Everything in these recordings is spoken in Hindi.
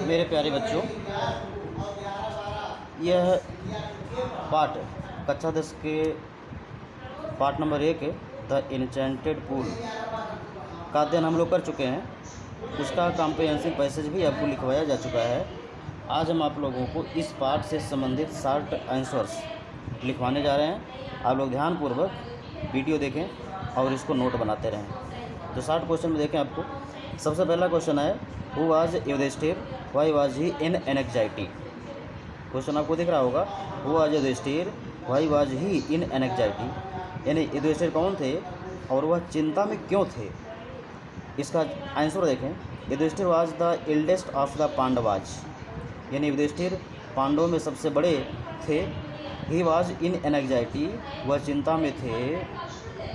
मेरे प्यारे बच्चों, यह पाठ कक्षा 10 के पाठ नंबर 1 द एन्चेंटेड पूल का अध्ययन हम लोग कर चुके हैं। उसका कॉम्प्रिहेंसिव पैसेज भी आपको लिखवाया जा चुका है। आज हम आप लोगों को इस पाठ से संबंधित शॉर्ट आंसर्स लिखवाने जा रहे हैं। आप लोग ध्यानपूर्वक वीडियो देखें और इसको नोट बनाते रहें। तो शॉर्ट क्वेश्चन में देखें, आपको सबसे पहला क्वेश्चन है, who was Yudhishthira, why was he in anxiety. Question आपको दिख रहा होगा, who was Yudhishthira, why was he in anxiety, यानी युधिष्ठिर कौन थे और वह चिंता में क्यों थे। इसका आंसर देखें, Yudhishthira was the eldest of the Pandavas, यानी युधिष्ठिर पांडवों में सबसे बड़े थे। ही वाज इन एनेक्जाइटी, वह चिंता में थे,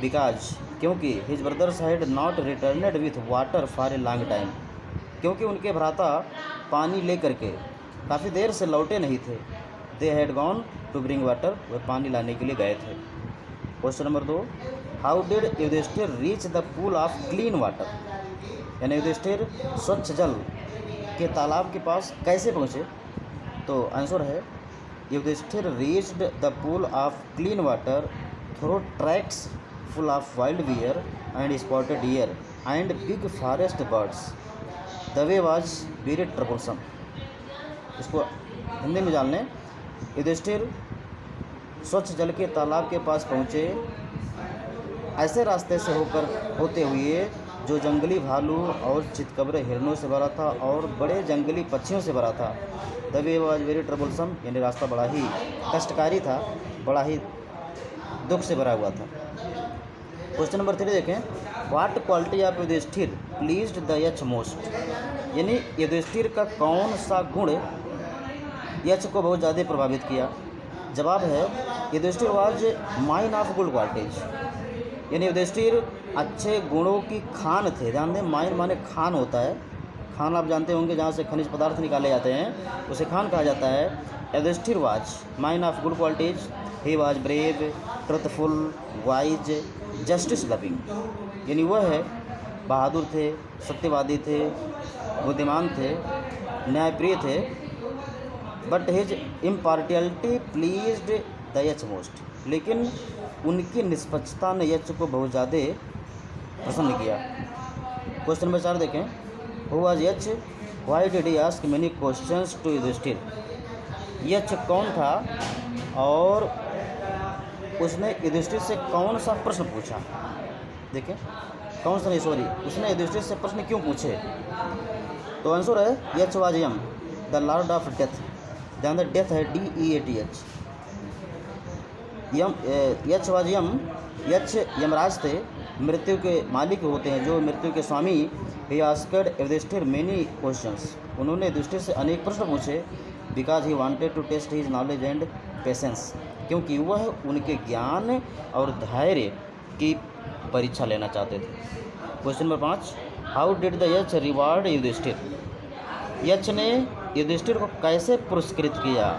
बिकॉज क्योंकि his brothers had not returned with water for a long time, क्योंकि उनके भ्राता पानी लेकर के काफ़ी देर से लौटे नहीं थे। They had gone to bring water, वह पानी लाने के लिए गए थे। Question number 2, how did Yudhishthira reach the pool of clean water, यानी युधिष्ठिर स्वच्छ जल के तालाब के पास कैसे पहुँचे। तो आंसर है, Yudhishthira reached the pool of clean water through tracks full of wild bear and spotted deer and big forest birds. The way was very troublesome. इसको हिंदी में जान लें, युधिष्ठिर स्वच्छ जल के तालाब के पास पहुँचे ऐसे रास्ते से होते हुए जो जंगली भालू और चितकबरे हिरणों से भरा था और बड़े जंगली पक्षियों से भरा था। The way was very troublesome, यानी रास्ता बड़ा ही कष्टकारी था, बड़ा ही दुख से भरा हुआ था। क्वेश्चन नंबर 3 देखें, what quality of Yudhishthira pleased the Yaksha most, यानी युधिष्ठिर का कौन सा गुण यच को बहुत ज़्यादा प्रभावित किया। जवाब है, Yudhishthira was mine of good qualities, यानी युधिष्ठिर अच्छे गुणों की खान थे। ध्यान दें, माइन माने खान होता है। खान आप जानते होंगे, जहाँ से खनिज पदार्थ निकाले जाते हैं उसे खान कहा जाता है। Yudhishthira was mine of good qualities, he was brave, truthful, wise, justice loving, यानी वह है बहादुर थे, सत्यवादी थे, बुद्धिमान थे, न्यायप्रिय थे। But his impartiality pleased the Yaksha most, लेकिन उनकी निष्पक्षता ने यच को बहुत ज़्यादा प्रसन्न किया। क्वेश्चन नंबर 4 देखें, who was Yaksha, why did he ask many questions to Yudhishthir. Yaksha कौन था और उसने युधिष्ठिर से कौन सा प्रश्न पूछा। देखें, कौन सा नहीं, सॉरी, उसने युधिष्ठिर से प्रश्न क्यों पूछे। तो आंसर है, Yaksha was Yama the lord of death. ध्यान दें, डेथ है DEATH। यच वाज यम, यच यमराज थे, मृत्यु के मालिक होते हैं, जो मृत्यु के स्वामी। He asked Yudhishthir many questions, उन्होंने युधिष्ठिर से अनेक प्रश्न पूछे। Because he wanted to test his knowledge and patience, क्योंकि वह उनके ज्ञान और धैर्य की परीक्षा लेना चाहते थे। Question number 5, how did the Yaksha reward Yudhishthir, Yaksha ने युधिष्ठिर को कैसे पुरस्कृत किया।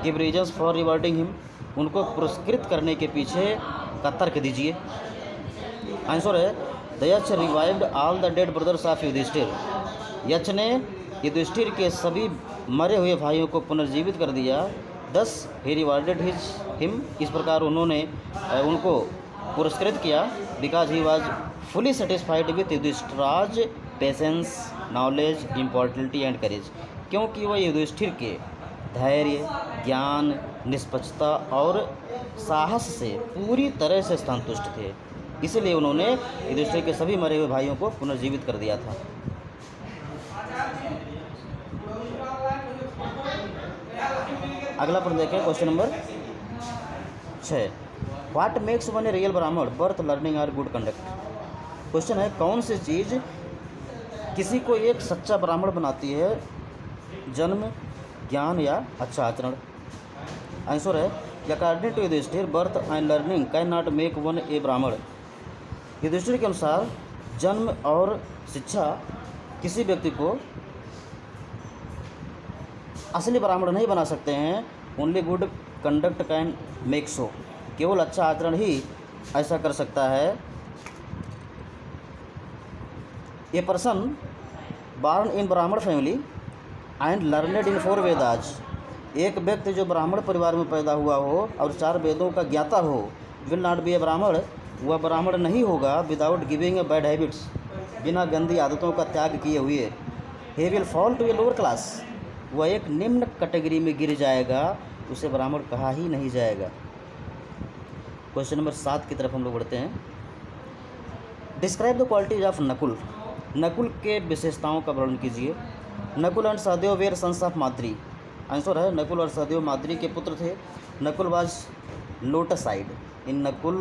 Give reasons for rewarding him, उनको पुरस्कृत करने के पीछे का तर्क दीजिए। आंसर है, the Yaksha revived all the dead brothers of Yudhishthir, Yaksha ने युधिष्ठिर के सभी मरे हुए भाइयों को पुनर्जीवित कर दिया। दस ही रिवार्डेड हिम, इस प्रकार उन्होंने उनको पुरस्कृत किया। Because he was fully satisfied with Yudhishthira's patience, knowledge, impartiality and courage, क्योंकि वह युधिष्ठिर के धैर्य, ज्ञान, निष्पक्षता और साहस से पूरी तरह से संतुष्ट थे। इसलिए उन्होंने युधिष्ठिर के सभी मरे हुए भाइयों को पुनर्जीवित कर दिया था। अगला प्रश्न देखें, question number 6, what makes one a real ब्राह्मण, बर्थ, लर्निंग और गुड कंडक्ट। क्वेश्चन है, कौन सी चीज़ किसी को एक सच्चा ब्राह्मण बनाती है, जन्म, ज्ञान या अच्छा आचरण। आंसर है, according to Yudhishthir, birth and learning can not make one a Brahmin. Yudhishthir के अनुसार जन्म और शिक्षा किसी व्यक्ति को असली ब्राह्मण नहीं बना सकते हैं। Only good conduct can make so, केवल अच्छा आचरण ही ऐसा कर सकता है। ए पर्सन born इन ब्राह्मण family and learned in 4 Vedas, एक व्यक्ति जो ब्राह्मण परिवार में पैदा हुआ हो और 4 वेदों का ज्ञाता हो, विल नॉट बी ए ब्राह्मण, वह ब्राह्मण नहीं होगा, without giving a bad habits, बिना गंदी आदतों का त्याग किए हुए। He will fall to a lower class, वह एक निम्न कैटेगरी में गिर जाएगा, उसे ब्राह्मण कहा ही नहीं जाएगा। क्वेश्चन नंबर 7 की तरफ हम लोग बढ़ते हैं। Describe the qualities of Nakul, Nakul के विशेषताओं का वर्णन कीजिए। Nakul and Sahdev were sons of Madri, answer है नकुल और सहदेव माद्री के पुत्र थे। नकुल वाज लोटस साइड, इन नकुल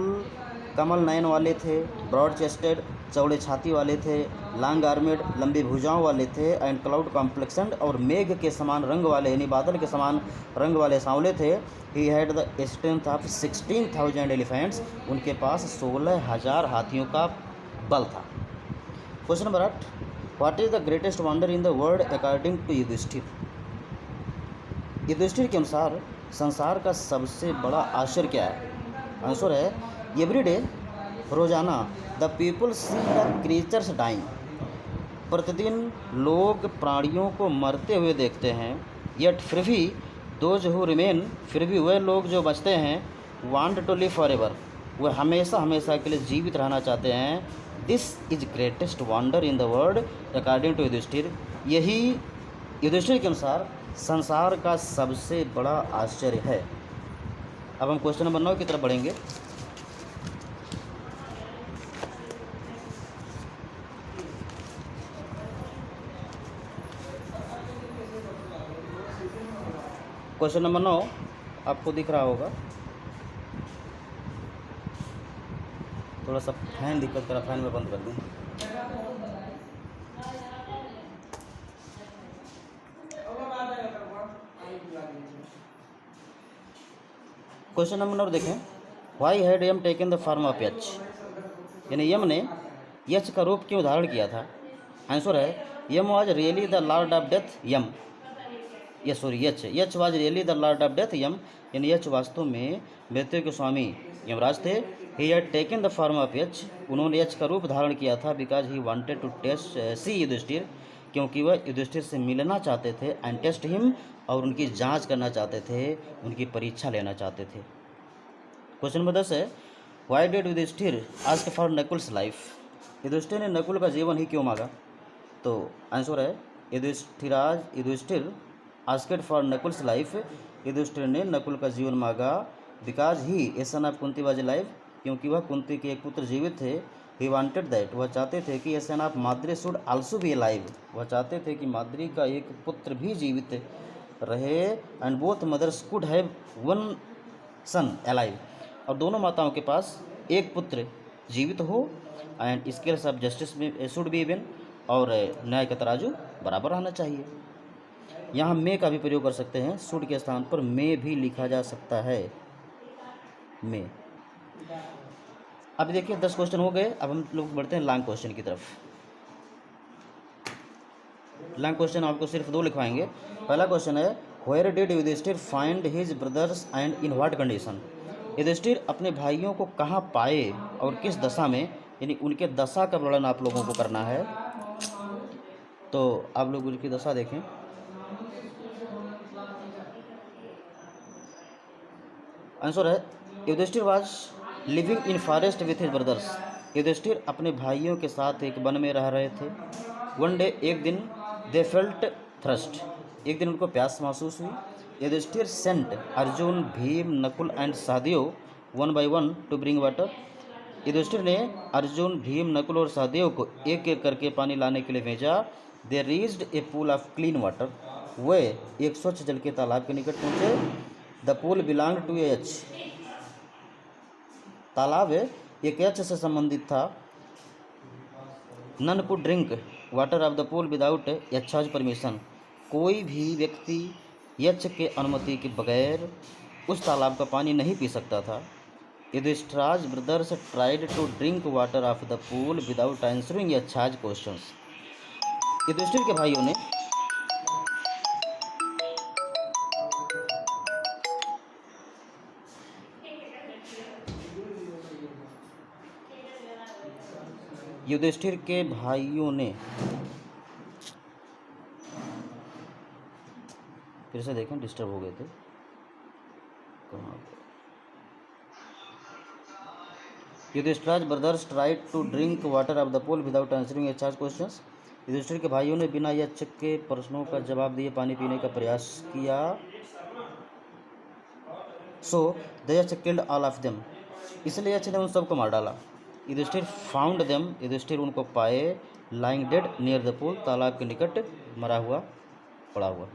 कमल नयन वाले थे, ब्रॉड चेस्टेड चौड़े छाती वाले थे, लॉन्ग आर्मेड लंबी भुजाओं वाले थे, एंड क्लाउड कॉम्प्लेक्शन और मेघ के समान रंग वाले यानी बादल के समान रंग वाले सांवले थे। He had the strength of 16,000 elephants, उनके पास 16,000 हाथियों का बल था। Question number 8, what is the greatest wonder in the world according to Yudhishthira, Yudhishthira के अनुसार संसार का सबसे बड़ा आश्चर्य क्या है? आंसर है एवरी डे, रोजाना, the people see the creatures dying, प्रतिदिन लोग प्राणियों को मरते हुए देखते हैं। येट फिर भी दोज हु रिमेन, फिर भी वह लोग जो बचते हैं, want to live for ever, वह हमेशा हमेशा के लिए जीवित रहना चाहते हैं। This is greatest wonder in the world according to Yudhishthira, यही युधिष्ठिर के अनुसार संसार का सबसे बड़ा आश्चर्य है। अब हम क्वेश्चन नंबर 9 की तरफ बढ़ेंगे। क्वेश्चन नंबर 9 आपको दिख रहा होगा, थोड़ा सा फैन दिक्कत करा, फैन में बंद कर दूँ। क्वेश्चन नंबर 9 देखें, why had Yama taken the form of Yaksha, यानी यम ने यच का रूप क्यों धारण किया था? आंसर है Yama was really the lord of death, Yaksha was really the lord of death Yama, यानी यच वास्तव में मृत्यु के स्वामी यमराज थे। He had taken the form of Yaksha, उन्होंने यच का रूप धारण किया था, because he wanted to test see Yudhishthir, क्योंकि वह युधिष्ठिर से मिलना चाहते थे, एंड टेस्ट हिम, और उनकी जांच करना चाहते थे, उनकी परीक्षा लेना चाहते थे। क्वेश्चन नंबर 10 है, why did Yudhishthira ask for Nakul's life, Yudhishthira ने नकुल का जीवन ही क्यों मांगा? तो आंसर है Yudhishthira asked for Nakul's life, Yudhishthira ने नकुल का जीवन मांगा, because he a son of Kunti was life, क्योंकि वह कुंती के एक पुत्र जीवित थे। ही वांटेड दैट, वह चाहते थे कि a son of Madri should also be live, वह चाहते थे कि माद्री का एक पुत्र भी जीवित रहे, and both mothers could have one son alive, और दोनों माताओं के पास एक पुत्र जीवित हो, एंड स्केल्स ऑफ जस्टिस में शुड बी इवन, और न्याय का तराजू बराबर रहना चाहिए। यहाँ मे का भी प्रयोग कर सकते हैं, शुड के स्थान पर मे भी लिखा जा सकता है, मे। अब देखिए 10 क्वेश्चन हो गए, अब हम लोग बढ़ते हैं लॉन्ग क्वेश्चन की तरफ। लॉन्ग क्वेश्चन आपको सिर्फ 2 लिखवाएंगे। पहला क्वेश्चन है, where did Yudhishthira find his brothers and in what condition, Yudhishthira अपने भाइयों को कहाँ पाए और किस दशा में, यानी उनके दशा का वर्णन आप लोगों को करना है। तो आप लोग उनकी दशा देखें। आंसर है Yudhishthira was living in forest with his brothers, Yudhishthira अपने भाइयों के साथ एक वन में रह रहे थे। वन डे, एक दिन, दे फेल्ट थ्रस्ट, एक दिन उनको प्यास महसूस हुई। Yudhishthira sent Arjun, Bhim, Nakul and Sahdev one by one to bring water, Yudhishthira ने अर्जुन, भीम, नकुल और सहदेव को एक एक करके पानी लाने के लिए भेजा। They reached a pool of clean water, वे एक स्वच्छ जल के तालाब के निकट पहुँचे। The pool belong to Yaksha, तालाब एक एच से संबंधित था। None could drink water of the pool without Yaksha's permission, कोई भी व्यक्ति यच के अनुमति के बगैर उस तालाब का पानी नहीं पी सकता था। Yudhishthira's brothers tried to drink water of the pool without answering Yaksha's questions, Yudhishthir के भाइयों ने युधिष्ठिर के भाइयों ने, फिर से देखें डिस्टर्ब हो गए थे, Yudhishthira's brothers tried to drink water of the pool without answering एचआर क्वेश्चंस। युधिष्ठिर के भाइयों ने बिना यक्ष के प्रश्नों का जवाब दिए पानी पीने का प्रयास किया। सो द यक्ष किल्ड ऑल ऑफ देम, इसलिए यक्ष ने उन सबको मार डाला। युधिष्ठिर फाउंड देम, युधिष्ठिर उनको पाए, lying dead near the pool, तालाब के निकट मरा हुआ पड़ा हुआ।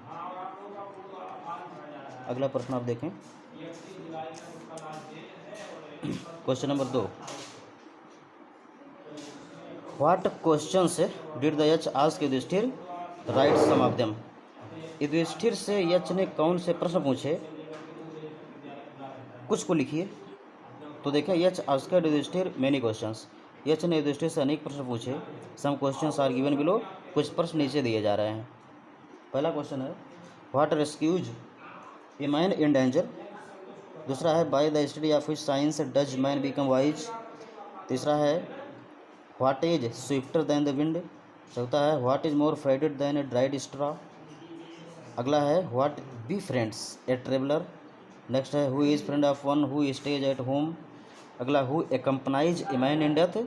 अगला प्रश्न आप देखें, question number 2, what questions did the Yaksha ask Yudhishthir, write some of them. Yudhishthir से यक्ष ने कौन से प्रश्न पूछे, कुछ को लिखिए। तो देखें, यक्ष आस्क्ड युधिष्ठिर मेनी क्वेश्चंस, यक्ष ने युधिष्ठिर से अनेक प्रश्न पूछे। Some questions are given below, कुछ प्रश्न नीचे दिए जा रहे हैं। पहला क्वेश्चन है what rescues a man in danger. दूसरा है by the study of which science does man become wise. तीसरा है what is swifter than the wind. चौथा है what is more frighted than a dried straw. अगला है what befriends a traveller. Next है who is friend of one who stays at home. अगला who accompanies a man in death,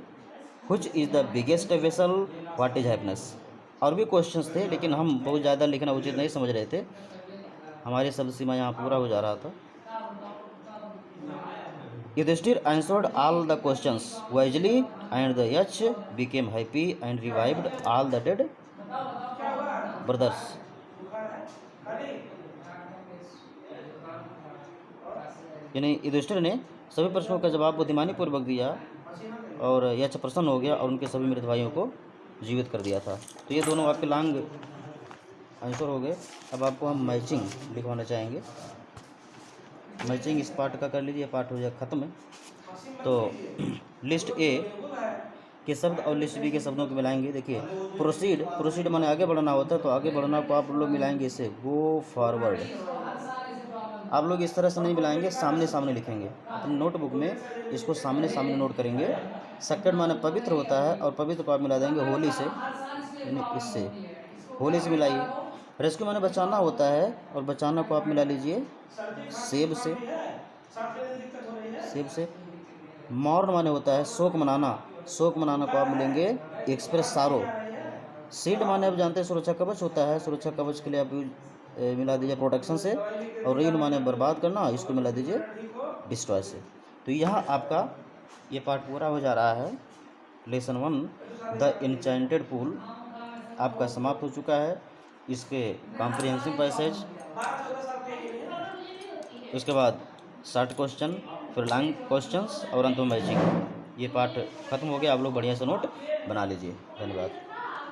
which is the biggest vessel, what is happiness. और भी क्वेश्चंस थे, लेकिन हम बहुत ज़्यादा लिखना उचित नहीं समझ रहे थे, हमारी शब्द सीमा यहाँ पूरा हो जा रहा था। Yudhishthir answered all the questions wisely and the Yaksha became happy and revived all the dead brothers. यानी युधिष्ठिर ने सभी प्रश्नों का जवाब बुद्धिमानी पूर्वक दिया और यक्ष प्रसन्न हो गया और उनके सभी मृत भाइयों को जीवित कर दिया था। तो ये दोनों आपके लॉन्ग आंसर हो गए। अब आपको हम मैचिंग लिखवाना चाहेंगे। मैचिंग इस पार्ट का कर लीजिए, पार्ट हो जाए ख़त्म। तो लिस्ट ए के शब्द और लिस्ट बी के शब्दों को मिलाएंगे। देखिए प्रोसीड, प्रोसीड माने आगे बढ़ना होता है, तो आगे बढ़ना को आप लोग मिलाएंगे इसे गो फॉरवर्ड। आप लोग इस तरह से नहीं मिलाएंगे, सामने सामने लिखेंगे अपनी नोटबुक में, इसको सामने सामने नोट करेंगे। सेक्रेड माने पवित्र होता है, और पवित्र को आप मिला देंगे होली से, यानी इससे होली से मिलाइए। रेस्क्यू माने बचाना होता है, और बचाना को आप मिला लीजिए सेब से, सेब से। मॉर्न माने होता है शोक मनाना, शोक मनाना को आप मिलेंगे एक्सप्रेस सारो। सीड माने आप जानते हैं सुरक्षा कवच होता है, सुरक्षा कवच के लिए आप मिला दीजिए प्रोटेक्शन से। और रेन माने बर्बाद करना, इसको मिला दीजिए डिस्ट्रॉय से। तो यहाँ आपका ये पार्ट पूरा हो जा रहा है। लेसन 1 द एन्चेंटेड पूल आपका समाप्त हो चुका है। इसके कॉम्प्रिहेंसिव पैसेज, उसके बाद शॉर्ट क्वेश्चन, फिर लॉन्ग क्वेश्चंस और अंत में मैचिंग, ये पार्ट खत्म हो गया। आप लोग बढ़िया से नोट बना लीजिए। धन्यवाद।